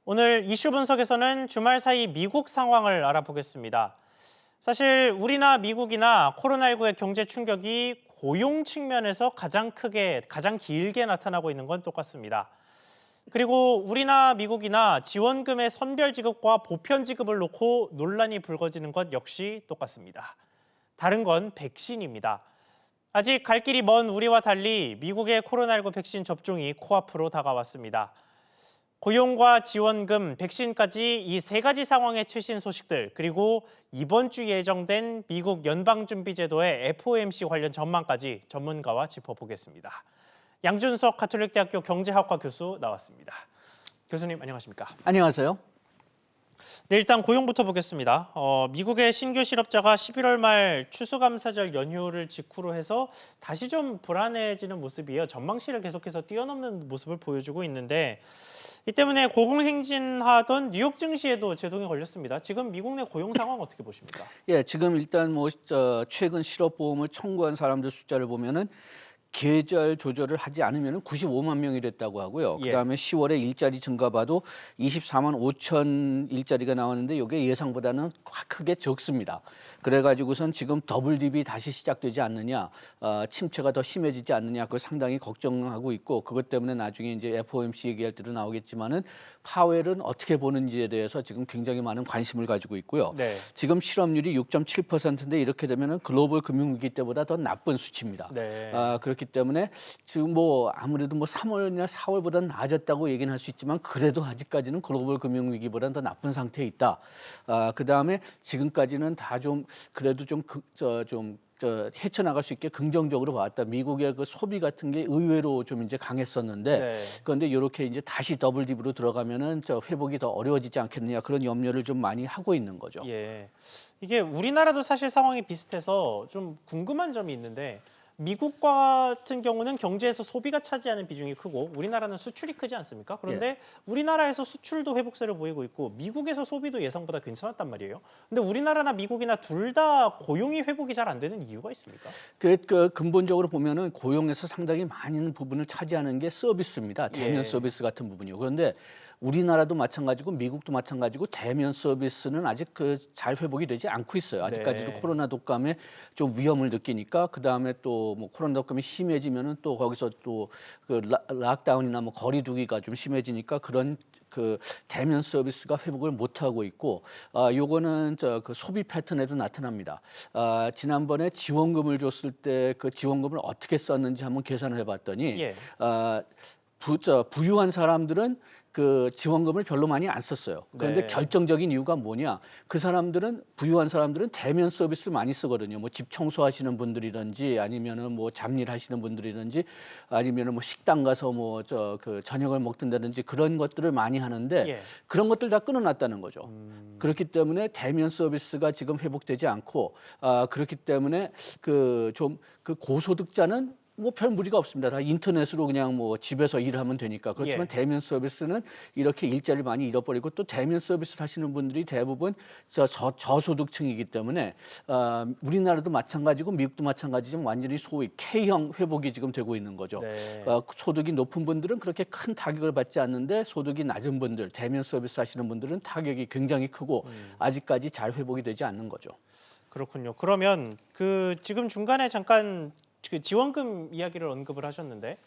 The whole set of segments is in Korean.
오늘 이슈 분석에서는 주말 사이 미국 상황을 알아보겠습니다. 사실 우리나 미국이나 코로나19의 경제 충격이 고용 측면에서 가장 길게 나타나고 있는 건 똑같습니다. 그리고 우리나 미국이나 지원금의 선별 지급과 보편 지급을 놓고 논란이 불거지는 것 역시 똑같습니다. 다른 건 백신입니다. 아직 갈 길이 먼 우리와 달리 미국의 코로나19 백신 접종이 코앞으로 다가왔습니다. 고용과 지원금, 백신까지 이 세 가지 상황의 최신 소식들, 그리고 이번 주 예정된 미국 연방준비제도의 FOMC 관련 전망까지 전문가와 짚어보겠습니다. 양준석 가톨릭대학교 경제학과 교수 나왔습니다. 교수님 안녕하십니까? 안녕하세요. 네, 일단 고용부터 보겠습니다. 미국의 신규 실업자가 11월 말 추수감사절 연휴를 직후로 해서 다시 좀 불안해지는 모습이에요. 전망치를 계속해서 뛰어넘는 모습을 보여주고 있는데 이 때문에 고공행진하던 뉴욕 증시에도 제동이 걸렸습니다. 지금 미국 내 고용 상황 어떻게 보십니까? 예, 지금 일단 최근 실업보험을 청구한 사람들 숫자를 보면은 계절 조절을 하지 않으면 95만 명이 됐다고 하고요. 예. 그다음에 10월에 일자리 증가 봐도 24만 5천 일자리가 나왔는데 이게 예상보다는 크게 적습니다. 그래가지고선 지금 더블 딥이 다시 시작되지 않느냐, 침체가 더 심해지지 않느냐, 그걸 상당히 걱정하고 있고 그것 때문에 나중에 이제 FOMC 얘기할 때도 나오겠지만은 파웰은 어떻게 보는지에 대해서 지금 굉장히 많은 관심을 가지고 있고요. 네. 지금 실업률이 6.7%인데 이렇게 되면은 글로벌 금융위기 때보다 더 나쁜 수치입니다. 네. 그렇기 때문에 지금 아무래도 3월이나 4월보다는 나아졌다고 얘기는 할 수 있지만 그래도 아직까지는 글로벌 금융위기보다는 더 나쁜 상태에 있다. 그다음에 지금까지는 다 좀 그래도 좀 헤쳐나갈 수 있게 긍정적으로 봤다. 미국의 그 소비 같은 게 의외로 좀 이제 강했었는데 네. 그런데 이렇게 이제 다시 더블 딥으로 들어가면은 회복이 더 어려워지지 않겠느냐 그런 염려를 좀 많이 하고 있는 거죠. 예. 이게 우리나라도 사실 상황이 비슷해서 좀 궁금한 점이 있는데 미국 같은 경우는 경제에서 소비가 차지하는 비중이 크고 우리나라는 수출이 크지 않습니까? 그런데 우리나라에서 수출도 회복세를 보이고 있고 미국에서 소비도 예상보다 괜찮았단 말이에요. 근데 우리나라나 미국이나 둘 다 고용이 회복이 잘 안 되는 이유가 있습니까? 그 근본적으로 보면은 고용에서 상당히 많은 부분을 차지하는 게 서비스입니다. 대면 예. 서비스 같은 부분이요. 그런데 우리나라도 마찬가지고 미국도 마찬가지고 대면 서비스는 아직 잘 회복이 되지 않고 있어요. 아직까지도 네. 코로나 독감에 좀 위험을 느끼니까 그 다음에 또 코로나 독감이 심해지면은 또 거기서 또 락다운이나 거리두기가 좀 심해지니까 그런 그 대면 서비스가 회복을 못 하고 있고 요거는 그 소비 패턴에도 나타납니다. 지난번에 지원금을 줬을 때 그 지원금을 어떻게 썼는지 한번 계산을 해봤더니 예. 부유한 사람들은 그 지원금을 별로 많이 안 썼어요. 그런데 네. 결정적인 이유가 뭐냐? 그 사람들은 부유한 사람들은 대면 서비스 많이 쓰거든요. 집 청소하시는 분들이든지 아니면은 잡일 하시는 분들이든지 아니면은 식당 가서 저녁을 먹든다든지 그런 것들을 많이 하는데 예. 그런 것들 다 끊어놨다는 거죠. 그렇기 때문에 대면 서비스가 지금 회복되지 않고 그렇기 때문에 그 고소득자는 별 무리가 없습니다. 다 인터넷으로 그냥 집에서 일하면 되니까. 그렇지만 예. 대면 서비스는 이렇게 일자리를 많이 잃어버리고 또 대면 서비스 하시는 분들이 대부분 저소득층이기 때문에 우리나라도 마찬가지고 미국도 마찬가지지만 완전히 소위 K형 회복이 지금 되고 있는 거죠. 네. 소득이 높은 분들은 그렇게 큰 타격을 받지 않는데 소득이 낮은 분들, 대면 서비스 하시는 분들은 타격이 굉장히 크고 아직까지 잘 회복이 되지 않는 거죠. 그렇군요. 그러면 그 지금 중간에 잠깐 그 지원금 이야기를 언급을 하셨는데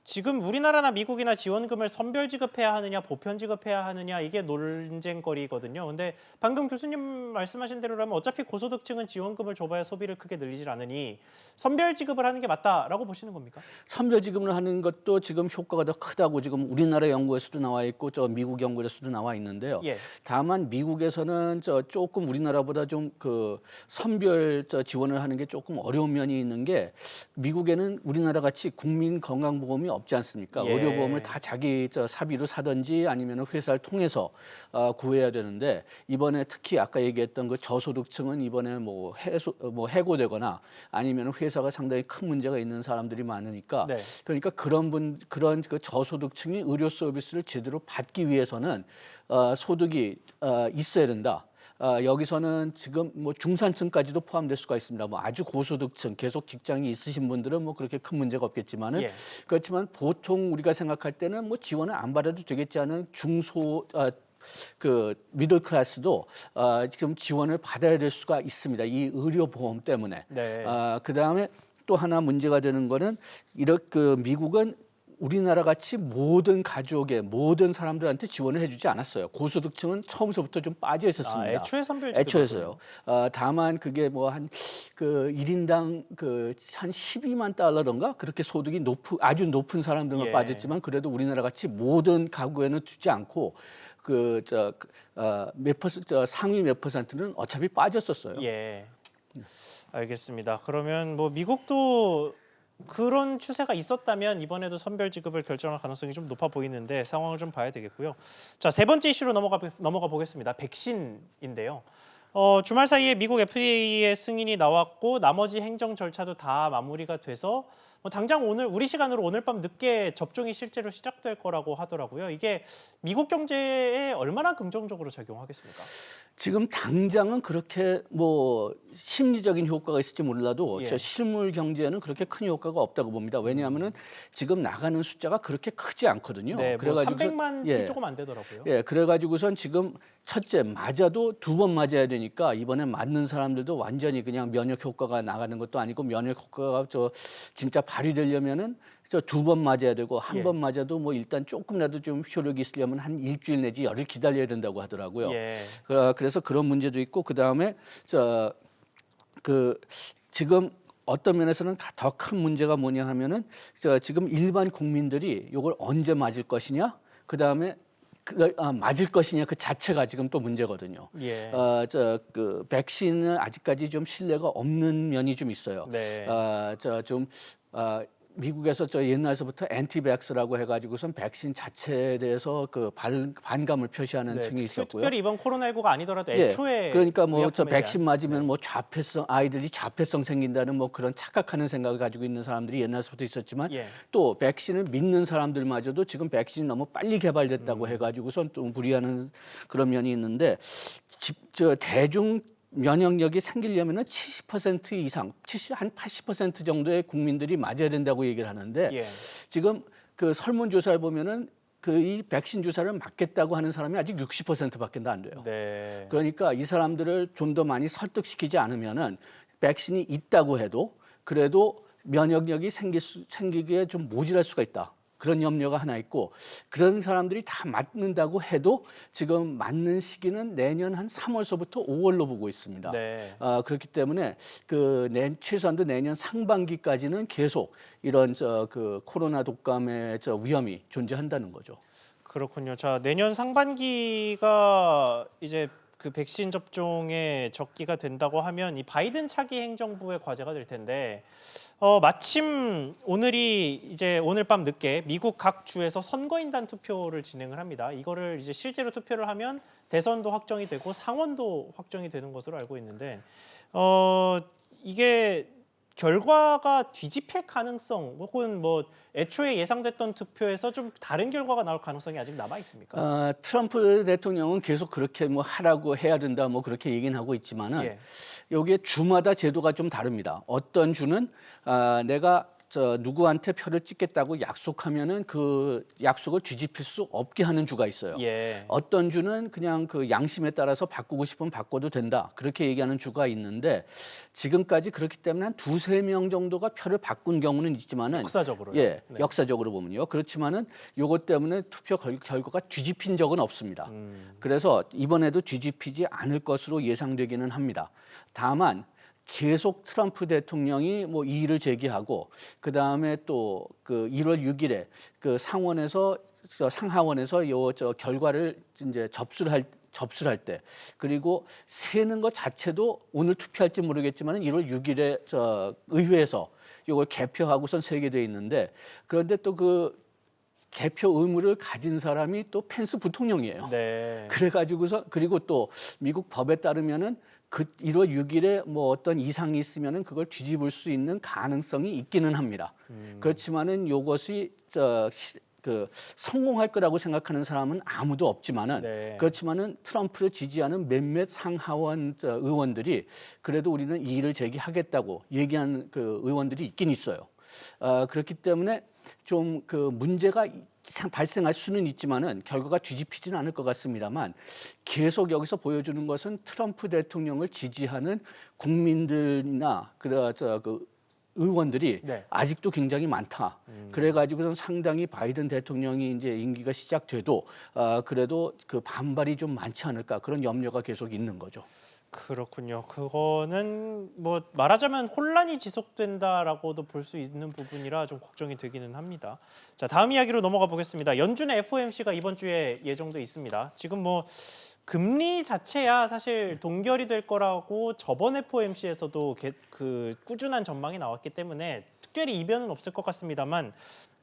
지금 우리나라나 미국이나 지원금을 선별 지급해야 하느냐 보편 지급해야 하느냐 이게 논쟁거리거든요. 근데 방금 교수님 말씀하신 대로라면 어차피 고소득층은 지원금을 줘봐야 소비를 크게 늘리질 않으니 선별 지급을 하는 게 맞다라고 보시는 겁니까? 선별 지급을 하는 것도 지금 효과가 더 크다고 지금 우리나라 연구에서도 나와 있고 미국 연구에서도 나와 있는데요. 예. 다만 미국에서는 조금 우리나라보다 좀 그 선별 지원을 하는 게 조금 어려운 면이 있는 게 미국에는 우리나라 같이 국민건강보험이 없지 않습니까? 예. 의료보험을 다 자기 사비로 사든지 아니면 회사를 통해서 구해야 되는데 이번에 특히 아까 얘기했던 그 저소득층은 이번에 해고되거나 아니면 회사가 상당히 큰 문제가 있는 사람들이 많으니까 네. 그러니까 그런 그 저소득층이 의료 서비스를 제대로 받기 위해서는 소득이 있어야 된다. 여기서는 지금 뭐 중산층까지도 포함될 수가 있습니다. 뭐 아주 고소득층, 계속 직장이 있으신 분들은 뭐 그렇게 큰 문제가 없겠지만은 예. 그렇지만 보통 우리가 생각할 때는 뭐 지원을 안 받아도 되겠지 않은 그 미들 클래스도 지금 지원을 받아야 될 수가 있습니다. 이 의료보험 때문에. 네. 그다음에 또 하나 문제가 되는 거는 이렇게 그 미국은 우리나라 같이 모든 가족의 모든 사람들한테 지원을 해주지 않았어요. 고소득층은 처음서부터 좀 빠져 있었습니다. 애초에 선별제도 애초에서요. 다만 그게 뭐 한 그 1인당 그 한 12만 달러던가 그렇게 소득이 아주 높은 사람들만 예. 빠졌지만 그래도 우리나라 같이 모든 가구에는 주지 않고 상위 몇 퍼센트는 어차피 빠졌었어요. 예. 알겠습니다. 그러면 뭐 미국도 그런 추세가 있었다면 이번에도 선별 지급을 결정할 가능성이 좀 높아 보이는데 상황을 좀 봐야 되겠고요. 자, 세 번째 이슈로 넘어가 보겠습니다. 백신인데요. 주말 사이에 미국 FDA의 승인이 나왔고 나머지 행정 절차도 다 마무리가 돼서 당장 우리 시간으로 오늘 밤 늦게 접종이 실제로 시작될 거라고 하더라고요. 이게 미국 경제에 얼마나 긍정적으로 작용하겠습니까? 지금 당장은 그렇게 뭐 심리적인 효과가 있을지 몰라도 예. 저 실물 경제에는 그렇게 큰 효과가 없다고 봅니다. 왜냐하면은 지금 나가는 숫자가 그렇게 크지 않거든요. 네, 뭐 그래가지고서- 300만이 조금 안 되더라고요. 예, 그래가지고선 지금 첫째 맞아도 2번 맞아야 되니까 이번에 맞는 사람들도 완전히 그냥 면역 효과가 나가는 것도 아니고 면역 효과가 진짜 발휘되려면은 2번 맞아야 되고 한 예. 번 맞아도 뭐 일단 조금이라도 좀 효력이 있으려면 한 일주일 내지 열흘 기다려야 된다고 하더라고요. 예. 그래서 그런 문제도 있고 그 다음에 지금 어떤 면에서는 더 큰 문제가 뭐냐 하면은 지금 일반 국민들이 이걸 언제 맞을 것이냐, 그 다음에 맞을 것이냐 그 자체가 지금 또 문제거든요. 예. 백신은 아직까지 좀 신뢰가 없는 면이 좀 있어요. 네. 미국에서 옛날서부터 엔티백스라고 해가지고선 백신 자체에 대해서 그 반감을 표시하는 층이 있었고요. 특별히 이번 코로나19가 아니더라도 예, 애초에 그러니까 뭐 의약품에 백신 대한- 맞으면 뭐 아이들이 좌폐성 생긴다는 뭐 그런 착각하는 생각을 가지고 있는 사람들이 옛날서부터 있었지만 예. 또 백신을 믿는 사람들마저도 지금 백신이 너무 빨리 개발됐다고 해가지고선 또 무리하는 그런 면이 있는데 대중 면역력이 생기려면은 70% 이상, 한 80% 정도의 국민들이 맞아야 된다고 얘기를 하는데 예. 지금 그 설문조사를 보면은 이 백신 주사를 맞겠다고 하는 사람이 아직 60%밖에 안 돼요. 네. 그러니까 이 사람들을 좀 더 많이 설득시키지 않으면은 백신이 있다고 해도 그래도 면역력이 생기기에 좀 모자랄 수가 있다. 그런 염려가 하나 있고 그런 사람들이 다 맞는다고 해도 지금 맞는 시기는 내년 한 3월서부터 5월로 보고 있습니다. 네. 그렇기 때문에 최소한도 내년 상반기까지는 계속 이런 코로나 독감의 위험이 존재한다는 거죠. 그렇군요. 자, 내년 상반기가 이제 그 백신 접종의 적기가 된다고 하면 이 바이든 차기 행정부의 과제가 될 텐데 마침 오늘 밤 늦게 미국 각 주에서 선거인단 투표를 진행을 합니다. 이거를 이제 실제로 투표를 하면 대선도 확정이 되고 상원도 확정이 되는 것으로 알고 있는데 이게 결과가 뒤집힐 가능성 혹은 뭐 애초에 예상됐던 투표에서 좀 다른 결과가 나올 가능성이 아직 남아 있습니까? 트럼프 대통령은 계속 그렇게 뭐 하라고 해야 된다 뭐 그렇게 얘기는 하고 있지만은 예. 여기에 주마다 제도가 좀 다릅니다. 어떤 주는 내가 누구한테 표를 찍겠다고 약속하면은 그 약속을 뒤집힐 수 없게 하는 주가 있어요. 예. 어떤 주는 그냥 그 양심에 따라서 바꾸고 싶으면 바꿔도 된다. 그렇게 얘기하는 주가 있는데 지금까지 그렇기 때문에 한 2-3명 정도가 표를 바꾼 경우는 있지만은 역사적으로요. 예, 네. 역사적으로 보면요. 그렇지만은 요것 때문에 투표 결과가 뒤집힌 적은 없습니다. 그래서 이번에도 뒤집히지 않을 것으로 예상되기는 합니다. 다만 계속 트럼프 대통령이 뭐 이의를 제기하고 그 다음에 또 그 1월 6일에 그 상하원에서 결과를 이제 접수를 할 때 그리고 세는 것 자체도 오늘 투표할지 모르겠지만 1월 6일에 의회에서 이걸 개표하고선 세게 돼 있는데 그런데 또 그 개표 의무를 가진 사람이 또 펜스 부통령이에요. 네. 그래가지고서 그리고 또 미국 법에 따르면은 그 1월 6일에 뭐 어떤 이상이 있으면은 그걸 뒤집을 수 있는 가능성이 있기는 합니다. 그렇지만은 요것이 성공할 거라고 생각하는 사람은 아무도 없지만은 네. 그렇지만은 트럼프를 지지하는 몇몇 상하원 의원들이 그래도 우리는 이의를 제기하겠다고 얘기하는 그 의원들이 있긴 있어요. 그렇기 때문에 좀 그 문제가 발생할 수는 있지만은 결과가 뒤집히지는 않을 것 같습니다만 계속 여기서 보여주는 것은 트럼프 대통령을 지지하는 국민들이나 그 의원들이 네. 아직도 굉장히 많다. 그래가지고선 상당히 바이든 대통령이 이제 임기가 시작돼도 그래도 그 반발이 좀 많지 않을까 그런 염려가 계속 있는 거죠. 그렇군요. 그거는 뭐 말하자면 혼란이 지속된다라고도 볼 수 있는 부분이라 좀 걱정이 되기는 합니다. 자, 다음 이야기로 넘어가 보겠습니다. 연준의 FOMC가 이번 주에 예정돼 있습니다. 지금 뭐 금리 자체야 사실 동결이 될 거라고 저번 FOMC에서도 그 꾸준한 전망이 나왔기 때문에 특별히 이변은 없을 것 같습니다만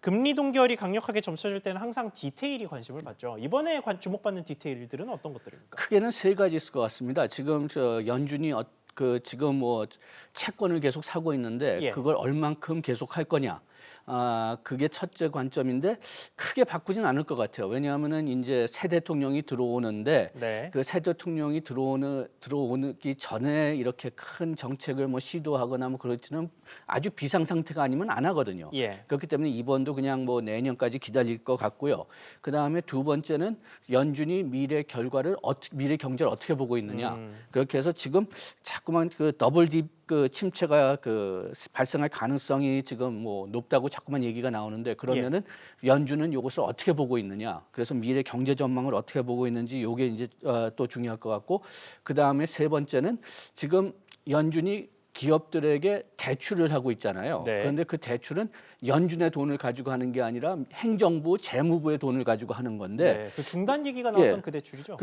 금리 동결이 강력하게 점쳐질 때는 항상 디테일이 관심을 받죠. 이번에 주목받는 디테일들은 어떤 것들입니까? 크게는 세 가지 있을 것 같습니다. 지금 연준이 지금 뭐 채권을 계속 사고 있는데 예. 그걸 얼만큼 계속 할 거냐. 그게 첫째 관점인데 크게 바꾸진 않을 것 같아요. 왜냐하면은 이제 새 대통령이 들어오는데 네. 그 새 대통령이 들어오기 전에 이렇게 큰 정책을 뭐 시도하거나 뭐 그렇지는 아주 비상 상태가 아니면 안 하거든요. 예. 그렇기 때문에 이번도 그냥 뭐 내년까지 기다릴 것 같고요. 그 다음에 두 번째는 연준이 미래 경제를 어떻게 보고 있느냐. 그렇게 해서 지금 자꾸만 그 더블 딥 그 침체가 그 발생할 가능성이 지금 뭐 높다고 자꾸만 얘기가 나오는데 그러면은 연준은 이것을 어떻게 보고 있느냐. 그래서 미래 경제 전망을 어떻게 보고 있는지 이게 이제 또 중요할 것 같고 그 다음에 세 번째는 지금 연준이 기업들에게 대출을 하고 있잖아요. 네. 그런데 그 대출은 연준의 돈을 가지고 하는 게 아니라 행정부, 재무부의 돈을 가지고 하는 건데 네. 그 중단 얘기가 나왔던 예. 그 대출이죠.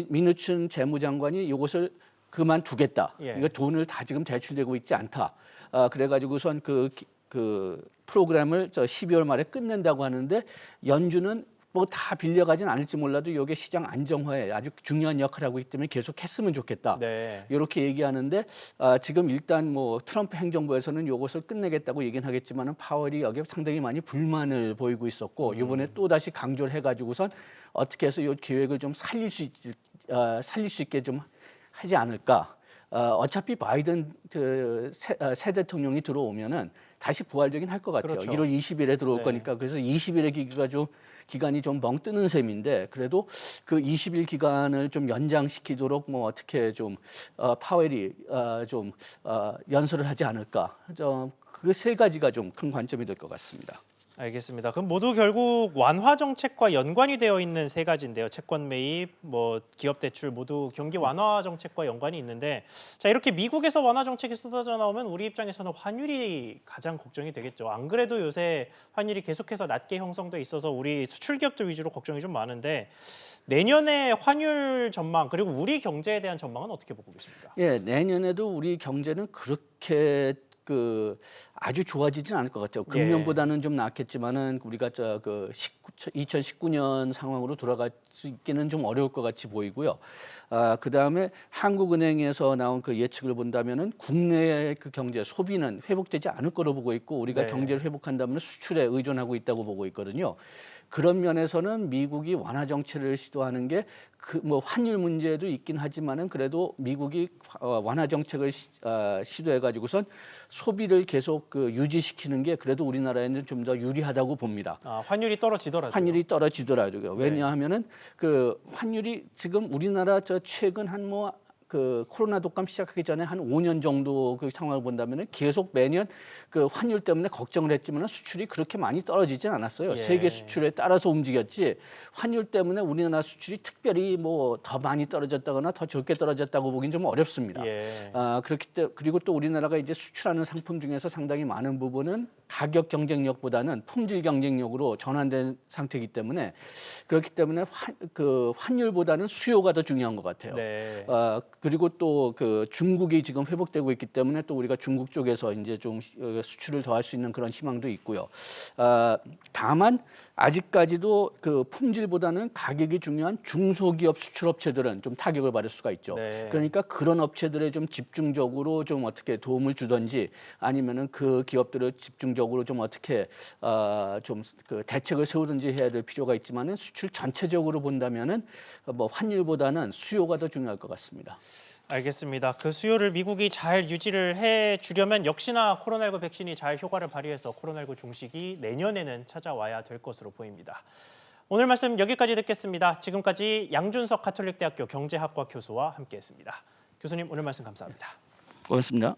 미누친 재무장관이 이것을 그만두겠다. 예. 이거 돈을 다 지금 대출되고 있지 않다. 그래가지고선 그 프로그램을 12월 말에 끝낸다고 하는데 연준은 뭐 다 빌려가진 않을지 몰라도 이게 시장 안정화에 아주 중요한 역할을 하고 있기 때문에 계속 했으면 좋겠다. 네. 이렇게 얘기하는데 지금 일단 뭐 트럼프 행정부에서는 이것을 끝내겠다고 얘기는 하겠지만은 파월이 여기에 상당히 많이 불만을 보이고 있었고 이번에 또 다시 강조를 해가지고선 어떻게 해서 이 계획을 좀 살릴 수 있게 좀 하지 않을까. 어차피 바이든 새 대통령이 들어오면은 다시 부활되긴 할 것 같아요. 그렇죠. 1월 20일에 들어올 네. 거니까 그래서 20일의 기간이 좀 멍 뜨는 셈인데 그래도 그 20일 기간을 좀 연장시키도록 뭐 어떻게 좀 파웰이 좀 연설을 하지 않을까. 그 세 가지가 좀 큰 관점이 될 것 같습니다. 알겠습니다. 그럼 모두 결국 완화 정책과 연관이 되어 있는 세 가지인데요. 채권 매입, 뭐 기업 대출 모두 경기 완화 정책과 연관이 있는데 자, 이렇게 미국에서 완화 정책이 쏟아져 나오면 우리 입장에서는 환율이 가장 걱정이 되겠죠. 안 그래도 요새 환율이 계속해서 낮게 형성돼 있어서 우리 수출 기업들 위주로 걱정이 좀 많은데 내년에 환율 전망 그리고 우리 경제에 대한 전망은 어떻게 보고 계십니까? 예, 내년에도 우리 경제는 그렇게 아주 좋아지진 않을 것 같아요. 금년보다는 좀 낫겠지만은 우리가 2019년 상황으로 돌아갈 수 있기는 좀 어려울 것 같이 보이고요. 그 다음에 한국은행에서 나온 그 예측을 본다면은 국내의 그 경제 소비는 회복되지 않을 거로 보고 있고 우리가 네. 경제를 회복한다면 수출에 의존하고 있다고 보고 있거든요. 그런 면에서는 미국이 완화 정책을 시도하는 게 그 뭐 환율 문제도 있긴 하지만은 그래도 미국이 완화 정책을 시도해 가지고선 소비를 계속 유지시키는 게 그래도 우리나라에는 좀 더 유리하다고 봅니다. 환율이 떨어지더라도. 환율이 떨어지더라도요. 왜냐하면은 그 환율이 지금 우리나라 최근 한 그 코로나 독감 시작하기 전에 한 5년 정도 그 상황을 본다면은 계속 매년 그 환율 때문에 걱정을 했지만 수출이 그렇게 많이 떨어지진 않았어요. 예. 세계 수출에 따라서 움직였지 환율 때문에 우리나라 수출이 특별히 뭐 더 많이 떨어졌다거나 더 적게 떨어졌다고 보기는 좀 어렵습니다. 예. 그리고 또 우리나라가 이제 수출하는 상품 중에서 상당히 많은 부분은 가격 경쟁력보다는 품질 경쟁력으로 전환된 상태이기 때문에 그렇기 때문에 환율보다는 수요가 더 중요한 것 같아요. 네. 그리고 또 그 중국이 지금 회복되고 있기 때문에 또 우리가 중국 쪽에서 이제 좀 수출을 더 할 수 있는 그런 희망도 있고요. 다만 아직까지도 그 품질보다는 가격이 중요한 중소기업 수출업체들은 좀 타격을 받을 수가 있죠. 네. 그러니까 그런 업체들에 좀 집중적으로 좀 어떻게 도움을 주든지 아니면은 그 기업들을 집중적으로 좀 어떻게 좀 그 대책을 세우든지 해야 될 필요가 있지만은 수출 전체적으로 본다면은 뭐 환율보다는 수요가 더 중요할 것 같습니다. 알겠습니다. 그 수요를 미국이 잘 유지를 해 주려면 역시나 코로나19 백신이 잘 효과를 발휘해서 코로나19 종식이 내년에는 찾아와야 될 것으로 보입니다. 오늘 말씀 여기까지 듣겠습니다. 지금까지 양준석 가톨릭대학교 경제학과 교수와 함께했습니다. 교수님 오늘 말씀 감사합니다. 고맙습니다.